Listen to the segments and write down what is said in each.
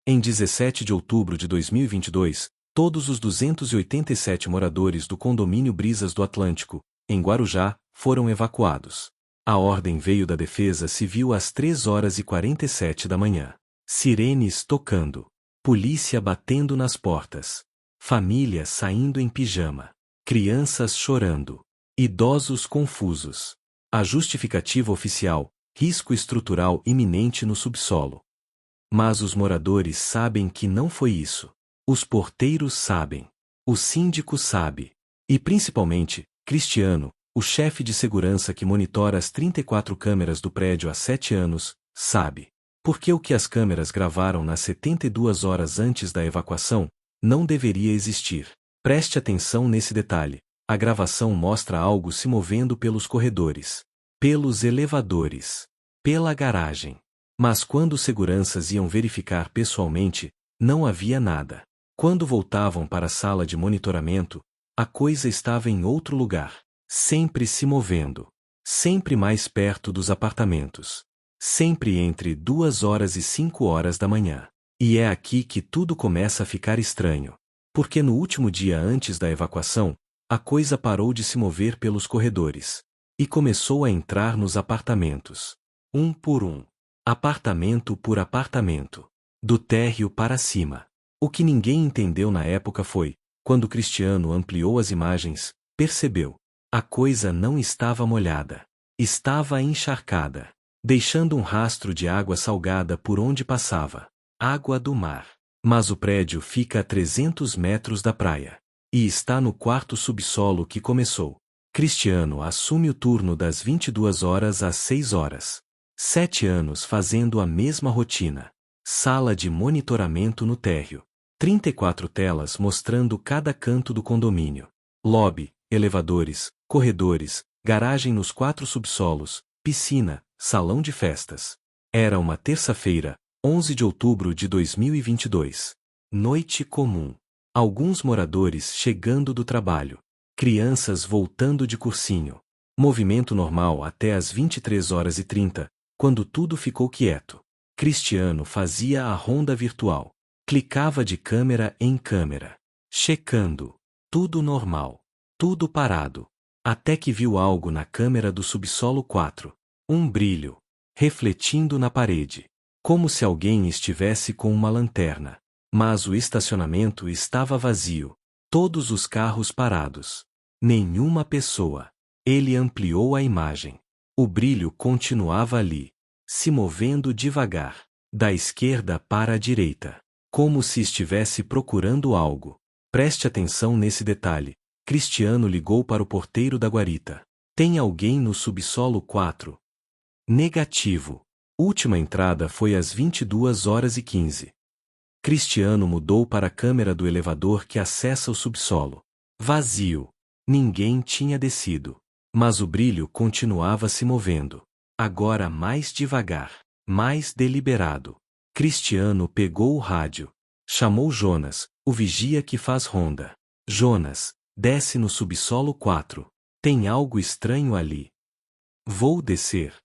Em 17 de outubro de 2022, todos os 287 moradores do condomínio Brisas do Atlântico, em Guarujá, foram evacuados. A ordem veio da Defesa Civil às 3h47 da manhã. Sirenes tocando. Polícia batendo nas portas. Família saindo em pijama. Crianças chorando. Idosos confusos. A justificativa oficial: risco estrutural iminente no subsolo. Mas os moradores sabem que não foi isso. Os porteiros sabem. O síndico sabe. E principalmente, Cristiano, o chefe de segurança que monitora as 34 câmeras do prédio há 7 anos, sabe. Porque o que as câmeras gravaram nas 72 horas antes da evacuação não deveria existir. Preste atenção nesse detalhe. A gravação mostra algo se movendo pelos corredores, pelos elevadores, pela garagem. Mas quando os seguranças iam verificar pessoalmente, não havia nada. Quando voltavam para a sala de monitoramento, a coisa estava em outro lugar, sempre se movendo, sempre mais perto dos apartamentos, sempre entre 2h e 5h da manhã. E é aqui que tudo começa a ficar estranho, porque no último dia antes da evacuação, a coisa parou de se mover pelos corredores e começou a entrar nos apartamentos, um por um, apartamento por apartamento, do térreo para cima. O que ninguém entendeu na época foi, quando Cristiano ampliou as imagens, percebeu. A coisa não estava molhada. Estava encharcada, deixando um rastro de água salgada por onde passava. Água do mar. Mas o prédio fica a 300 metros da praia. E está no quarto subsolo que começou. Cristiano assume o turno das 22h às 6h. 7 anos fazendo a mesma rotina. Sala de monitoramento no térreo. 34 telas mostrando cada canto do condomínio. Lobby, elevadores, corredores, garagem nos 4 subsolos, piscina, salão de festas. Era uma terça-feira, 11 de outubro de 2022. Noite comum. Alguns moradores chegando do trabalho. Crianças voltando de cursinho. Movimento normal até às 23h30, quando tudo ficou quieto. Cristiano fazia a ronda virtual. Clicava de câmera em câmera. Checando. Tudo normal. Tudo parado. Até que viu algo na câmera do subsolo 4. Um brilho. Refletindo na parede. Como se alguém estivesse com uma lanterna. Mas o estacionamento estava vazio. Todos os carros parados. Nenhuma pessoa. Ele ampliou a imagem. O brilho continuava ali, se movendo devagar, da esquerda para a direita, como se estivesse procurando algo. Preste atenção nesse detalhe. Cristiano ligou para o porteiro da guarita. Tem alguém no subsolo 4? Negativo. Última entrada foi às 22h15. Cristiano mudou para a câmera do elevador que acessa o subsolo. Vazio. Ninguém tinha descido. Mas o brilho continuava se movendo. Agora mais devagar, mais deliberado. Cristiano pegou o rádio. Chamou Jonas, o vigia que faz ronda. Jonas, desce no subsolo 4. Tem algo estranho ali. Vou descer.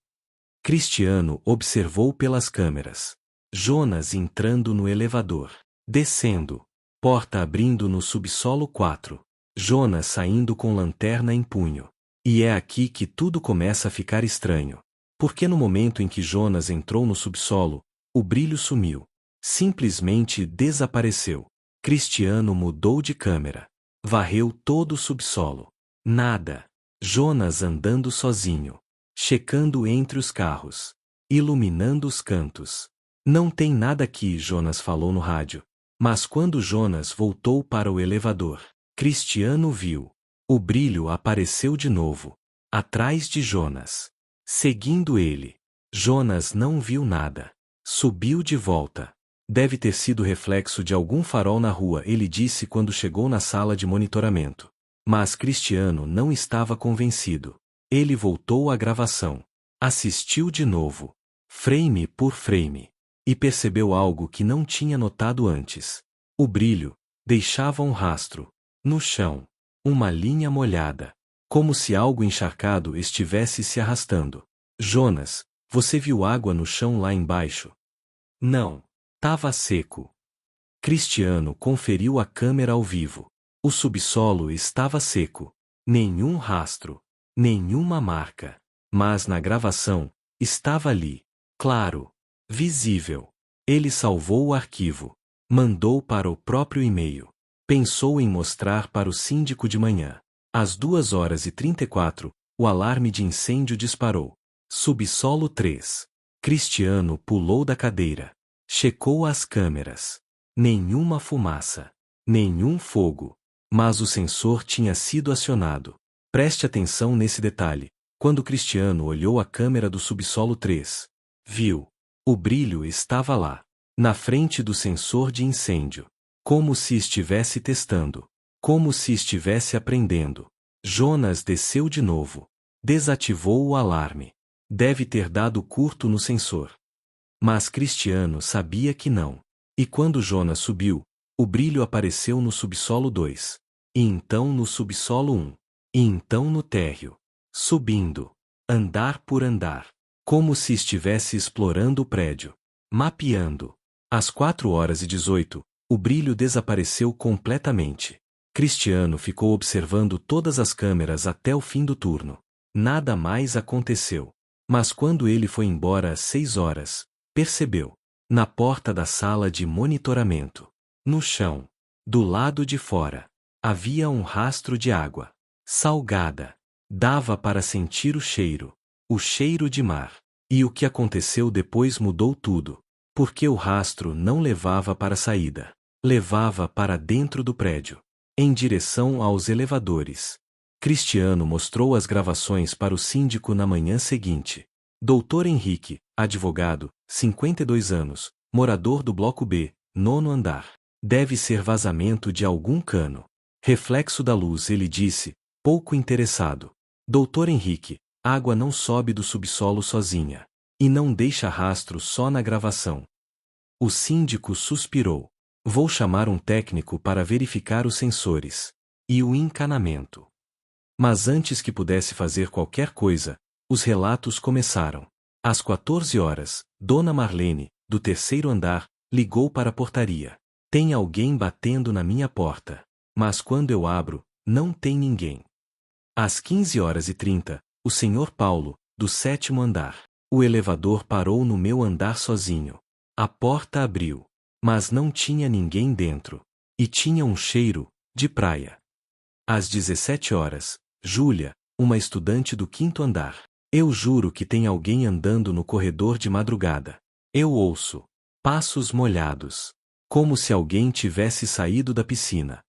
Cristiano observou pelas câmeras. Jonas entrando no elevador. Descendo. Porta abrindo no subsolo 4. Jonas saindo com lanterna em punho. E é aqui que tudo começa a ficar estranho. Porque no momento em que Jonas entrou no subsolo, o brilho sumiu. Simplesmente desapareceu. Cristiano mudou de câmera. Varreu todo o subsolo. Nada. Jonas andando sozinho. Checando entre os carros. Iluminando os cantos. Não tem nada aqui, Jonas falou no rádio. Mas quando Jonas voltou para o elevador, Cristiano viu. O brilho apareceu de novo. Atrás de Jonas. Seguindo ele. Jonas não viu nada. Subiu de volta. Deve ter sido reflexo de algum farol na rua, ele disse quando chegou na sala de monitoramento. Mas Cristiano não estava convencido. Ele voltou à gravação. Assistiu de novo. Frame por frame. E percebeu algo que não tinha notado antes. O brilho deixava um rastro. No chão. Uma linha molhada. Como se algo encharcado estivesse se arrastando. Jonas, você viu água no chão lá embaixo? Não. Tava seco. Cristiano conferiu a câmera ao vivo. O subsolo estava seco. Nenhum rastro. Nenhuma marca. Mas na gravação, estava ali. Claro. Visível. Ele salvou o arquivo. Mandou para o próprio e-mail. Pensou em mostrar para o síndico de manhã. Às 2h34, o alarme de incêndio disparou. Subsolo 3. Cristiano pulou da cadeira. Checou as câmeras. Nenhuma fumaça. Nenhum fogo. Mas o sensor tinha sido acionado. Preste atenção nesse detalhe. Quando Cristiano olhou a câmera do subsolo 3, viu. O brilho estava lá. Na frente do sensor de incêndio. Como se estivesse testando. Como se estivesse aprendendo. Jonas desceu de novo. Desativou o alarme. Deve ter dado curto no sensor. Mas Cristiano sabia que não. E quando Jonas subiu, o brilho apareceu no subsolo 2. E então no subsolo 1. E então no térreo. Subindo. Andar por andar. Como se estivesse explorando o prédio. Mapeando. Às 4h18, o brilho desapareceu completamente. Cristiano ficou observando todas as câmeras até o fim do turno. Nada mais aconteceu. Mas quando ele foi embora às 6h, percebeu. Na porta da sala de monitoramento. No chão. Do lado de fora. Havia um rastro de água. Salgada. Dava para sentir o cheiro. O cheiro de mar. E o que aconteceu depois mudou tudo. Porque o rastro não levava para a saída. Levava para dentro do prédio. Em direção aos elevadores. Cristiano mostrou as gravações para o síndico na manhã seguinte. Dr. Henrique, advogado, 52 anos, morador do bloco B, 9º andar. Deve ser vazamento de algum cano. Reflexo da luz, ele disse, pouco interessado. Dr. Henrique, água não sobe do subsolo sozinha. E não deixa rastro só na gravação. O síndico suspirou. Vou chamar um técnico para verificar os sensores. E o encanamento. Mas antes que pudesse fazer qualquer coisa, os relatos começaram. Às 14h, Dona Marlene, do 3º andar, ligou para a portaria. Tem alguém batendo na minha porta. Mas quando eu abro, não tem ninguém. Às 15h30, o Sr. Paulo, do 7º andar. O elevador parou no meu andar sozinho. A porta abriu. Mas não tinha ninguém dentro. E tinha um cheiro de praia. Às 17h, Júlia, uma estudante do 5º andar. Eu juro que tem alguém andando no corredor de madrugada. Eu ouço passos molhados. Como se alguém tivesse saído da piscina.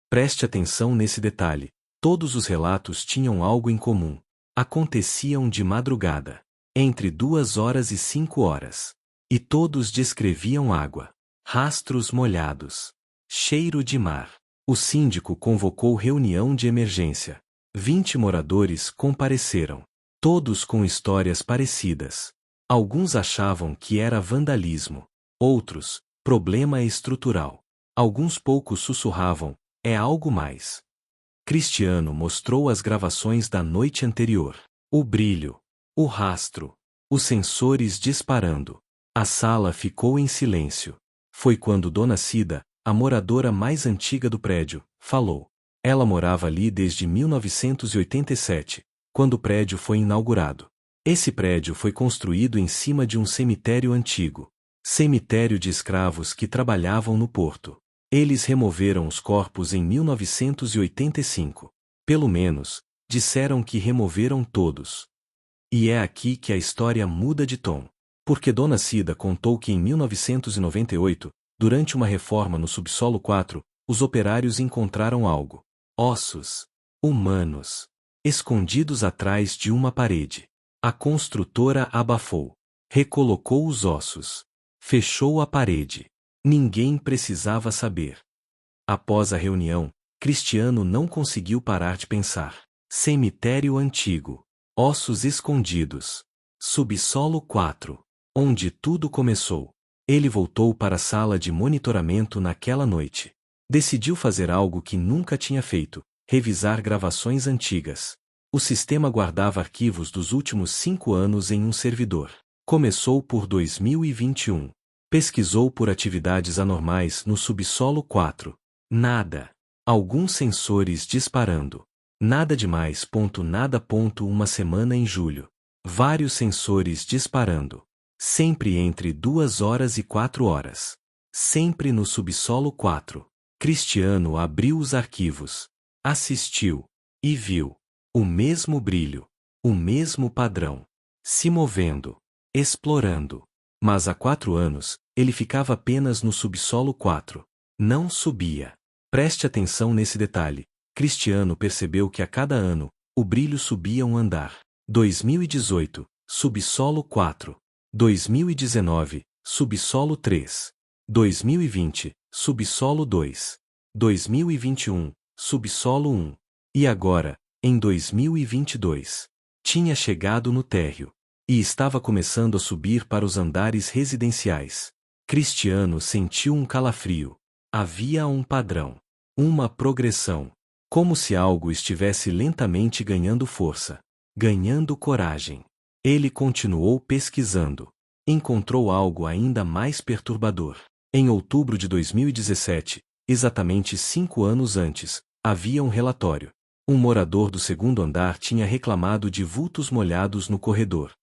Preste atenção nesse detalhe. Todos os relatos tinham algo em comum. Aconteciam de madrugada. Entre 2h e 5h. E todos descreviam água. Rastros molhados. Cheiro de mar. O síndico convocou reunião de emergência. 20 moradores compareceram. Todos com histórias parecidas. Alguns achavam que era vandalismo. Outros, problema estrutural. Alguns poucos sussurravam, é algo mais. Cristiano mostrou as gravações da noite anterior. O brilho. O rastro. Os sensores disparando. A sala ficou em silêncio. Foi quando Dona Cida, a moradora mais antiga do prédio, falou. Ela morava ali desde 1987, quando o prédio foi inaugurado. Esse prédio foi construído em cima de um cemitério antigo. Cemitério de escravos que trabalhavam no porto. Eles removeram os corpos em 1985. Pelo menos, disseram que removeram todos. E é aqui que a história muda de tom. Porque Dona Cida contou que em 1998, durante uma reforma no subsolo 4, os operários encontraram algo. Ossos. Humanos. Escondidos atrás de uma parede. A construtora abafou. Recolocou os ossos. Fechou a parede. Ninguém precisava saber. Após a reunião, Cristiano não conseguiu parar de pensar. Cemitério antigo. Ossos escondidos. Subsolo 4. Onde tudo começou. Ele voltou para a sala de monitoramento naquela noite. Decidiu fazer algo que nunca tinha feito, revisar gravações antigas. O sistema guardava arquivos dos últimos 5 anos em um servidor. Começou por 2021. Pesquisou por atividades anormais no subsolo 4. Nada. Alguns sensores disparando. Nada demais. Nada. Uma semana em julho. Vários sensores disparando. Sempre entre 2 horas e 4 horas. Sempre no subsolo 4. Cristiano abriu os arquivos. Assistiu. E viu. O mesmo brilho. O mesmo padrão. Se movendo. Explorando. Mas há 4 anos, ele ficava apenas no subsolo 4. Não subia. Preste atenção nesse detalhe. Cristiano percebeu que a cada ano, o brilho subia um andar. 2018, subsolo 4. 2019, subsolo 3. 2020, subsolo 2. 2021, subsolo 1. E agora, em 2022, tinha chegado no térreo. E estava começando a subir para os andares residenciais. Cristiano sentiu um calafrio. Havia um padrão. Uma progressão. Como se algo estivesse lentamente ganhando força. Ganhando coragem. Ele continuou pesquisando. Encontrou algo ainda mais perturbador. Em outubro de 2017, exatamente 5 anos antes, havia um relatório. Um morador do segundo andar tinha reclamado de vultos molhados no corredor.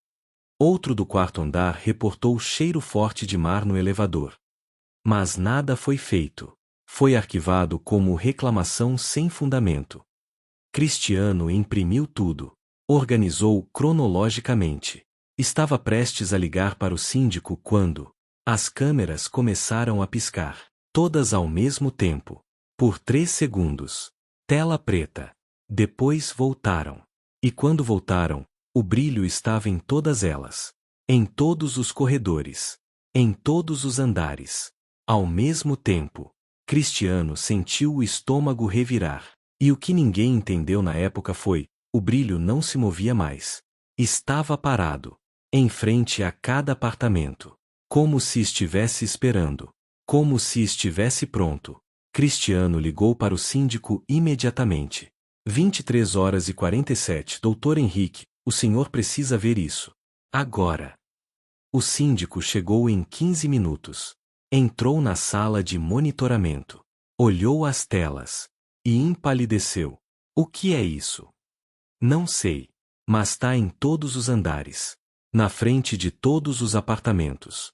Outro do quarto andar reportou cheiro forte de mar no elevador. Mas nada foi feito. Foi arquivado como reclamação sem fundamento. Cristiano imprimiu tudo. Organizou cronologicamente. Estava prestes a ligar para o síndico quando as câmeras começaram a piscar. Todas ao mesmo tempo. Por 3 segundos. Tela preta. Depois voltaram. E quando voltaram, o brilho estava em todas elas. Em todos os corredores. Em todos os andares. Ao mesmo tempo. Cristiano sentiu o estômago revirar. E o que ninguém entendeu na época foi, o brilho não se movia mais. Estava parado. Em frente a cada apartamento. Como se estivesse esperando. Como se estivesse pronto. Cristiano ligou para o síndico imediatamente. 23 horas e 47. Doutor Henrique, o senhor precisa ver isso. Agora. O síndico chegou em 15 minutos. Entrou na sala de monitoramento. Olhou as telas. E empalideceu. O que é isso? Não sei. Mas está em todos os andares. Na frente de todos os apartamentos.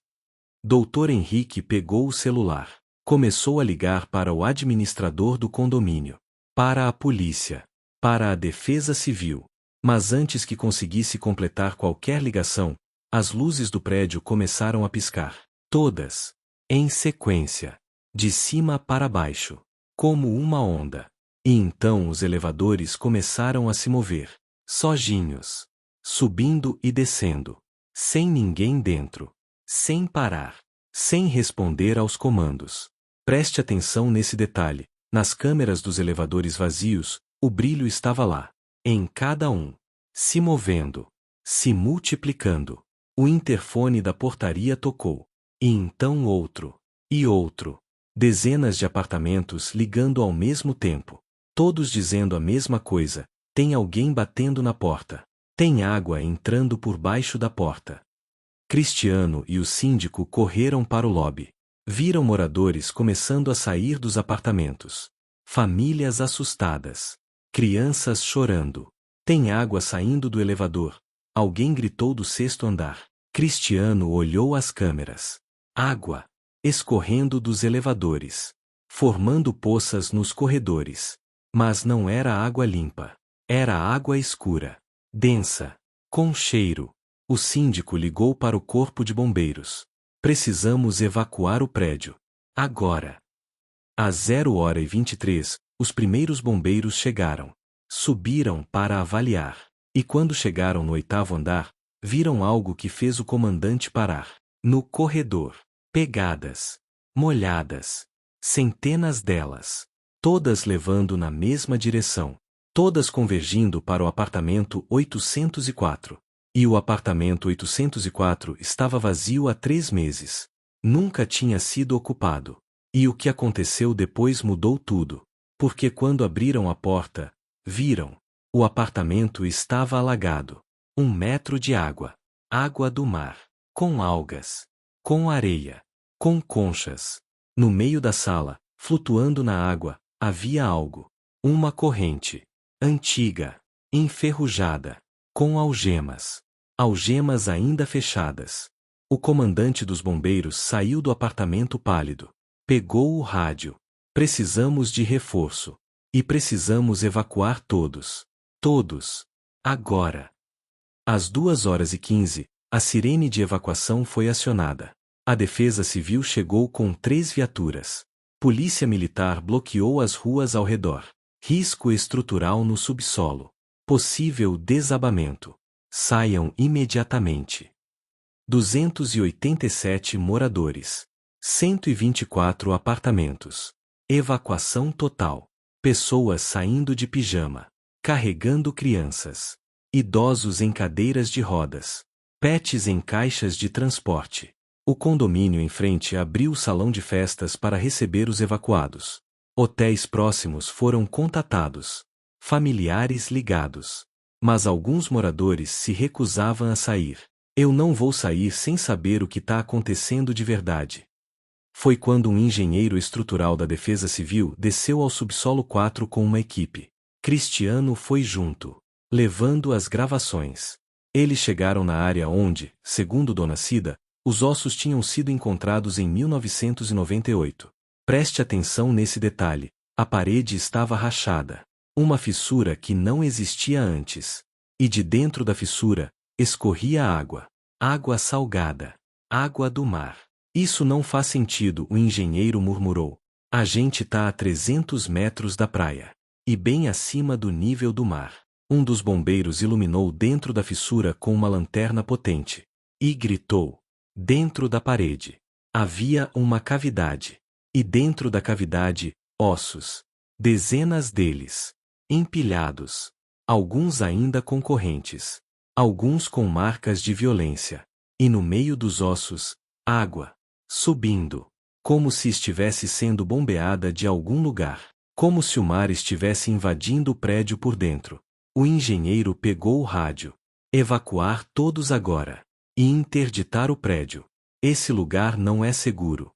Doutor Henrique pegou o celular. Começou a ligar para o administrador do condomínio. Para a polícia. Para a defesa civil. Mas antes que conseguisse completar qualquer ligação, as luzes do prédio começaram a piscar. Todas. Em sequência. De cima para baixo. Como uma onda. E então os elevadores começaram a se mover. Sozinhos. Subindo e descendo. Sem ninguém dentro. Sem parar. Sem responder aos comandos. Preste atenção nesse detalhe. Nas câmeras dos elevadores vazios, o brilho estava lá. Em cada um. Se movendo. Se multiplicando. O interfone da portaria tocou. E então outro. E outro. Dezenas de apartamentos ligando ao mesmo tempo. Todos dizendo a mesma coisa. Tem alguém batendo na porta. Tem água entrando por baixo da porta. Cristiano e o síndico correram para o lobby. Viram moradores começando a sair dos apartamentos. Famílias assustadas. Crianças chorando. Tem água saindo do elevador. Alguém gritou do 6º andar. Cristiano olhou as câmeras. Água. Escorrendo dos elevadores. Formando poças nos corredores. Mas não era água limpa. Era água escura. Densa. Com cheiro. O síndico ligou para o corpo de bombeiros. Precisamos evacuar o prédio. Agora. Às 0h23, os primeiros bombeiros chegaram. Subiram para avaliar. E quando chegaram no 8º andar, viram algo que fez o comandante parar. No corredor. Pegadas. Molhadas. Centenas delas. Todas levando na mesma direção. Todas convergindo para o apartamento 804. E o apartamento 804 estava vazio há 3 meses. Nunca tinha sido ocupado. E o que aconteceu depois mudou tudo. Porque quando abriram a porta, viram. O apartamento estava alagado. 1 metro de água. Água do mar. Com algas. Com areia. com conchas. No meio da sala, flutuando na água, havia algo. Uma corrente. Antiga. Enferrujada. Com algemas. Algemas ainda fechadas. O comandante dos bombeiros saiu do apartamento pálido. Pegou o rádio. Precisamos de reforço. E precisamos evacuar todos. Todos. Agora. Às 2h15, a sirene de evacuação foi acionada. A Defesa Civil chegou com 3 viaturas. Polícia Militar bloqueou as ruas ao redor. Risco estrutural no subsolo. Possível desabamento. Saiam imediatamente. 287 moradores. 124 apartamentos. Evacuação total. Pessoas saindo de pijama. Carregando crianças. Idosos em cadeiras de rodas. Pets em caixas de transporte. O condomínio em frente abriu o salão de festas para receber os evacuados. Hotéis próximos foram contatados. Familiares ligados. Mas alguns moradores se recusavam a sair. Eu não vou sair sem saber o que está acontecendo de verdade. Foi quando um engenheiro estrutural da Defesa Civil desceu ao subsolo 4 com uma equipe. Cristiano foi junto, levando as gravações. Eles chegaram na área onde, segundo Dona Cida, os ossos tinham sido encontrados em 1998. Preste atenção nesse detalhe. A parede estava rachada. Uma fissura que não existia antes. E de dentro da fissura, escorria água. Água salgada. Água do mar. Isso não faz sentido, o engenheiro murmurou. A gente tá a 300 metros da praia. E bem acima do nível do mar. Um dos bombeiros iluminou dentro da fissura com uma lanterna potente. E gritou. Dentro da parede. Havia uma cavidade. E dentro da cavidade, ossos. Dezenas deles. Empilhados. Alguns ainda com correntes. Alguns com marcas de violência. E no meio dos ossos, água. Subindo. Como se estivesse sendo bombeada de algum lugar. Como se o mar estivesse invadindo o prédio por dentro. O engenheiro pegou o rádio. Evacuar todos agora. E interditar o prédio. Esse lugar não é seguro.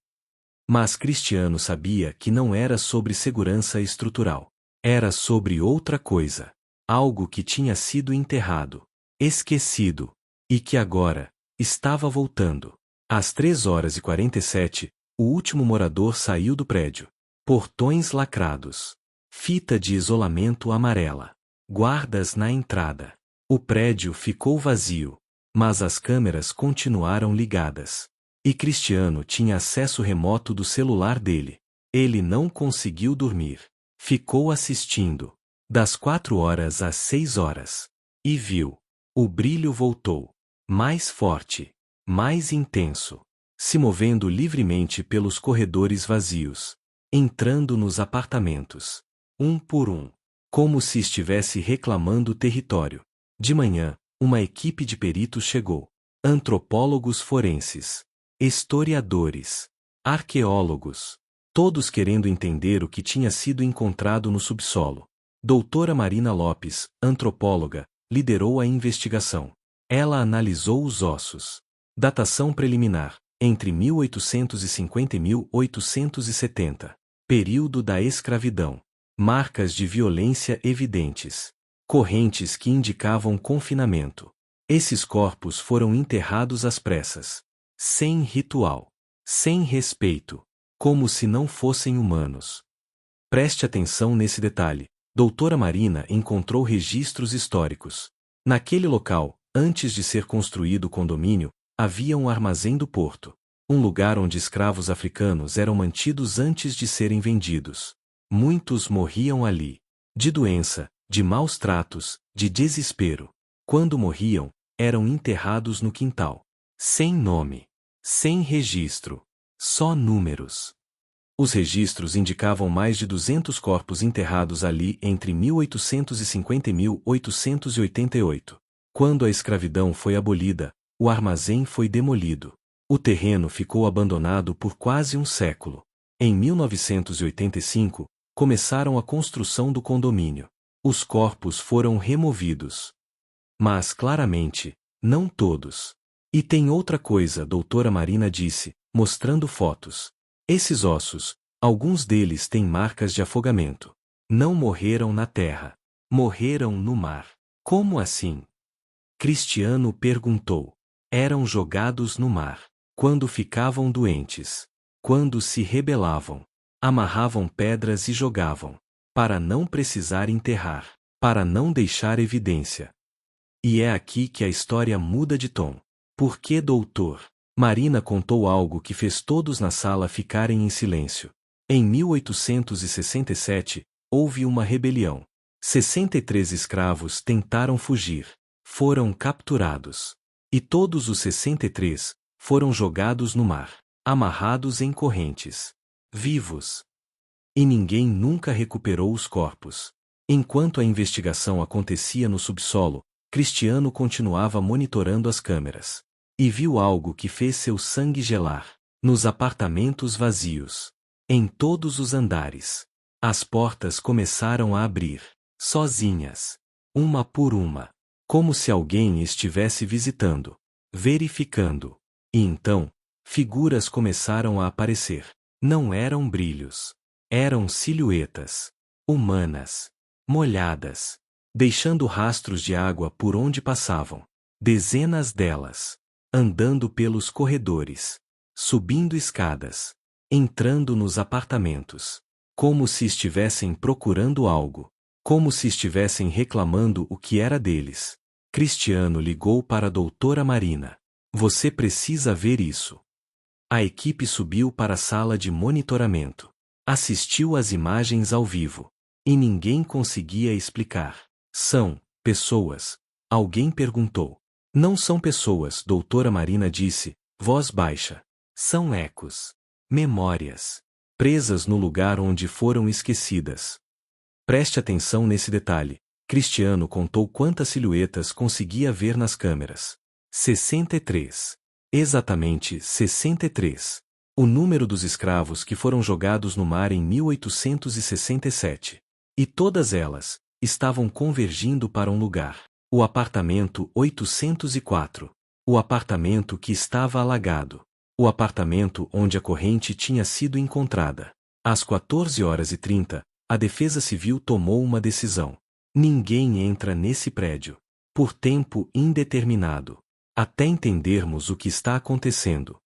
Mas Cristiano sabia que não era sobre segurança estrutural. Era sobre outra coisa. Algo que tinha sido enterrado. Esquecido. E que agora estava voltando. Às 3h47, o último morador saiu do prédio. Portões lacrados. Fita de isolamento amarela. Guardas na entrada. O prédio ficou vazio. Mas as câmeras continuaram ligadas. E Cristiano tinha acesso remoto do celular dele. Ele não conseguiu dormir. Ficou assistindo. Das 4h às 6h. E viu. O brilho voltou. Mais forte. Mais intenso. Se movendo livremente pelos corredores vazios. Entrando nos apartamentos. Um por um. Como se estivesse reclamando território. De manhã, uma equipe de peritos chegou. Antropólogos forenses. Historiadores. Arqueólogos. Todos querendo entender o que tinha sido encontrado no subsolo. Doutora Marina Lopes, antropóloga, liderou a investigação. Ela analisou os ossos. Datação preliminar, entre 1850 e 1870. Período da escravidão. Marcas de violência evidentes. Correntes que indicavam confinamento. Esses corpos foram enterrados às pressas. Sem ritual. Sem respeito. Como se não fossem humanos. Preste atenção nesse detalhe. Doutora Marina encontrou registros históricos. Naquele local, antes de ser construído o condomínio, havia um armazém do porto. Um lugar onde escravos africanos eram mantidos antes de serem vendidos. Muitos morriam ali. De doença, de maus tratos, de desespero. Quando morriam, eram enterrados no quintal. Sem nome. Sem registro. Só números. Os registros indicavam mais de 200 corpos enterrados ali entre 1850 e 1888. Quando a escravidão foi abolida, o armazém foi demolido. O terreno ficou abandonado por quase um século. Em 1985, começaram a construção do condomínio. Os corpos foram removidos. Mas claramente, não todos. E tem outra coisa, doutora Marina disse, mostrando fotos. Esses ossos, alguns deles têm marcas de afogamento. Não morreram na terra. Morreram no mar. Como assim? Cristiano perguntou. Eram jogados no mar. Quando ficavam doentes. Quando se rebelavam. Amarravam pedras e jogavam. Para não precisar enterrar. Para não deixar evidência. E é aqui que a história muda de tom. Por que, doutor? Marina contou algo que fez todos na sala ficarem em silêncio. Em 1867, houve uma rebelião. 63 escravos tentaram fugir. Foram capturados. E todos os 63 foram jogados no mar, amarrados em correntes. Vivos. E ninguém nunca recuperou os corpos. Enquanto a investigação acontecia no subsolo, Cristiano continuava monitorando as câmeras. E viu algo que fez seu sangue gelar. Nos apartamentos vazios. Em todos os andares. As portas começaram a abrir. Sozinhas. Uma por uma. Como se alguém estivesse visitando. Verificando. E então, figuras começaram a aparecer. Não eram brilhos. Eram silhuetas. Humanas. Molhadas. Deixando rastros de água por onde passavam. Dezenas delas. Andando pelos corredores. Subindo escadas. Entrando nos apartamentos. Como se estivessem procurando algo. Como se estivessem reclamando o que era deles. Cristiano ligou para a doutora Marina. Você precisa ver isso. A equipe subiu para a sala de monitoramento. Assistiu às imagens ao vivo. E ninguém conseguia explicar. São pessoas? Alguém perguntou. Não são pessoas, doutora Marina disse, voz baixa. São ecos. Memórias. Presas no lugar onde foram esquecidas. Preste atenção nesse detalhe. Cristiano contou quantas silhuetas conseguia ver nas câmeras. 63. Exatamente 63. O número dos escravos que foram jogados no mar em 1867. E todas elas estavam convergindo para um lugar. O apartamento 804. O apartamento que estava alagado. O apartamento onde a corrente tinha sido encontrada. Às 14h30, a Defesa Civil tomou uma decisão. Ninguém entra nesse prédio. Por tempo indeterminado. Até entendermos o que está acontecendo.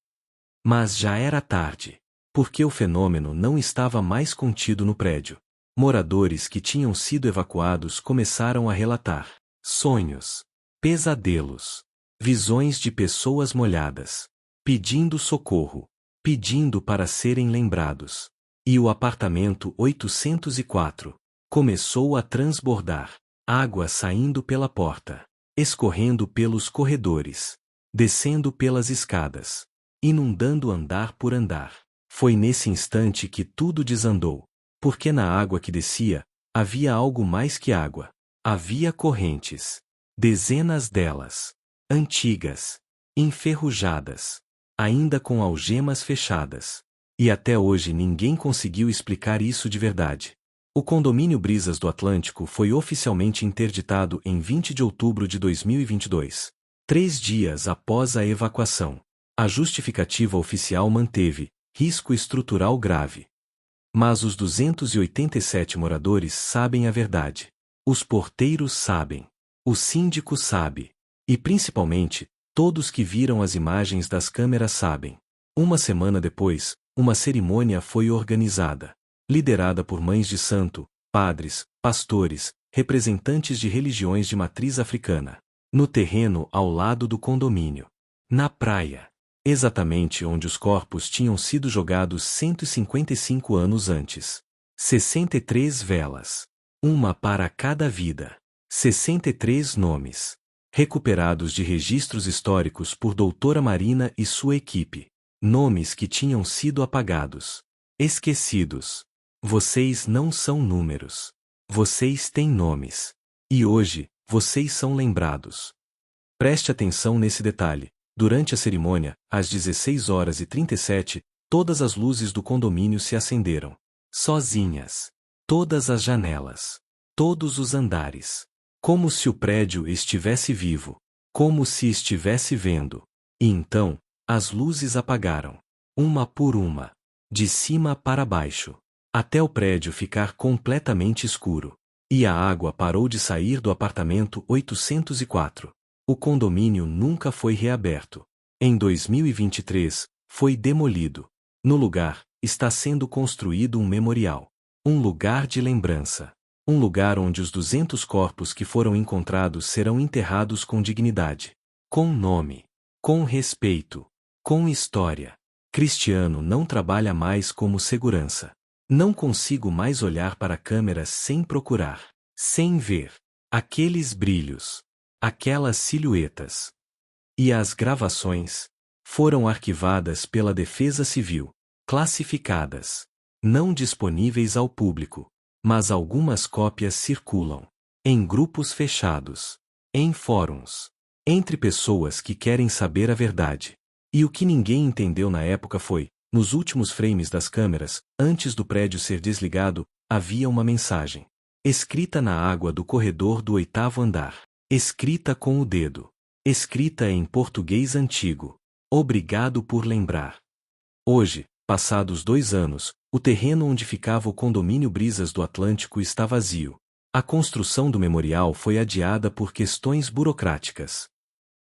Mas já era tarde. Porque o fenômeno não estava mais contido no prédio. Moradores que tinham sido evacuados começaram a relatar. Sonhos. Pesadelos. Visões de pessoas molhadas. Pedindo socorro. Pedindo para serem lembrados. E o apartamento 804 começou a transbordar. Água saindo pela porta. Escorrendo pelos corredores. Descendo pelas escadas. Inundando andar por andar. Foi nesse instante que tudo desandou. Porque na água que descia, havia algo mais que água. Havia correntes. Dezenas delas. Antigas. Enferrujadas. Ainda com algemas fechadas. E até hoje ninguém conseguiu explicar isso de verdade. O condomínio Brisas do Atlântico foi oficialmente interditado em 20 de outubro de 2022. 3 dias após a evacuação. A justificativa oficial manteve risco estrutural grave. Mas os 287 moradores sabem a verdade. Os porteiros sabem. O síndico sabe. E principalmente, todos que viram as imagens das câmeras sabem. Uma semana depois, uma cerimônia foi organizada. Liderada por mães de santo, padres, pastores, representantes de religiões de matriz africana. No terreno ao lado do condomínio. Na praia. Exatamente onde os corpos tinham sido jogados 155 anos antes. 63 velas. Uma para cada vida. 63 nomes. Recuperados de registros históricos por doutora Marina e sua equipe. Nomes que tinham sido apagados. Esquecidos. Vocês não são números. Vocês têm nomes. E hoje, vocês são lembrados. Preste atenção nesse detalhe. Durante a cerimônia, às 16h37, todas as luzes do condomínio se acenderam. Sozinhas. Todas as janelas. Todos os andares. Como se o prédio estivesse vivo. Como se estivesse vendo. E então, as luzes apagaram. uma por uma, de cima para baixo, até o prédio ficar completamente escuro. E a água parou de sair do apartamento 804. O condomínio nunca foi reaberto. Em 2023, foi demolido. No lugar, está sendo construído um memorial. Um lugar de lembrança. Um lugar onde os 200 corpos que foram encontrados serão enterrados com dignidade. Com nome. Com respeito. Com história. Cristiano não trabalha mais como segurança. Não consigo mais olhar para a câmera sem procurar. Sem ver. Aqueles brilhos. Aquelas silhuetas. E as gravações foram arquivadas pela Defesa Civil. Classificadas. Não disponíveis ao público. Mas algumas cópias circulam. Em grupos fechados. Em fóruns. Entre pessoas que querem saber a verdade. E o que ninguém entendeu na época foi, nos últimos frames das câmeras, antes do prédio ser desligado, havia uma mensagem. Escrita na água do corredor do 8º andar. Escrita com o dedo. Escrita em português antigo. Obrigado por lembrar. Hoje, passados 2 anos, o terreno onde ficava o condomínio Brisas do Atlântico está vazio. A construção do memorial foi adiada por questões burocráticas.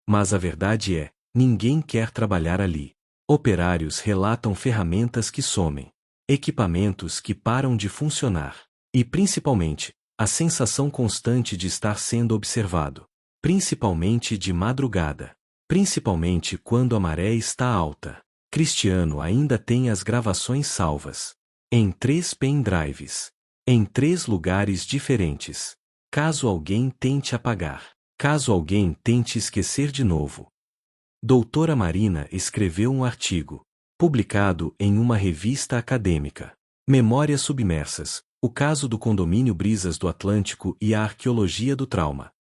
Mas a verdade é, ninguém quer trabalhar ali. Operários relatam ferramentas que somem. Equipamentos que param de funcionar. E principalmente, a sensação constante de estar sendo observado. Principalmente de madrugada. Principalmente quando a maré está alta. Cristiano ainda tem as gravações salvas. Em 3 pendrives. Em 3 lugares diferentes. Caso alguém tente apagar. Caso alguém tente esquecer de novo. Doutora Marina escreveu um artigo. Publicado em uma revista acadêmica. Memórias submersas. O caso do condomínio Brisas do Atlântico e a arqueologia do trauma.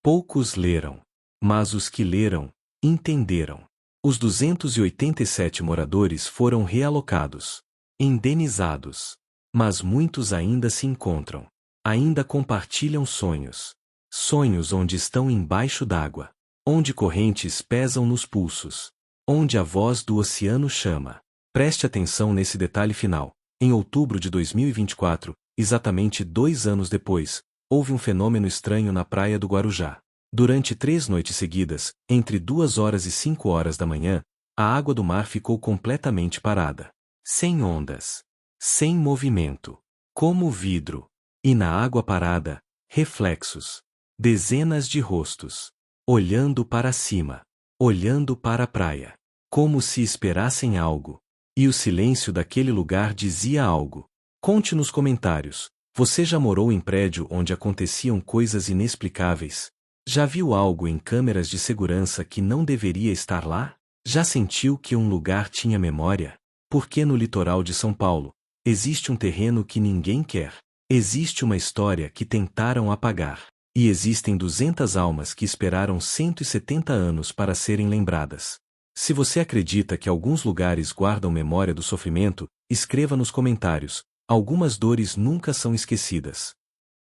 Poucos leram. Mas os que leram, entenderam. Os 287 moradores foram realocados. Indenizados. Mas muitos ainda se encontram. Ainda compartilham sonhos. Sonhos onde estão embaixo d'água. Onde correntes pesam nos pulsos. Onde a voz do oceano chama. Preste atenção nesse detalhe final. Em outubro de 2024, exatamente 2 anos depois, houve um fenômeno estranho na praia do Guarujá. Durante 3 noites seguidas, entre 2 horas e 5 horas da manhã, a água do mar ficou completamente parada. Sem ondas. Sem movimento. Como vidro. E na água parada, reflexos. Dezenas de rostos. Olhando para cima. Olhando para a praia. Como se esperassem algo. E o silêncio daquele lugar dizia algo. Conte nos comentários. Você já morou em prédio onde aconteciam coisas inexplicáveis? Já viu algo em câmeras de segurança que não deveria estar lá? Já sentiu que um lugar tinha memória? Porque no litoral de São Paulo, existe um terreno que ninguém quer. Existe uma história que tentaram apagar. E existem 200 almas que esperaram 170 anos para serem lembradas. Se você acredita que alguns lugares guardam memória do sofrimento, escreva nos comentários. Algumas dores nunca são esquecidas.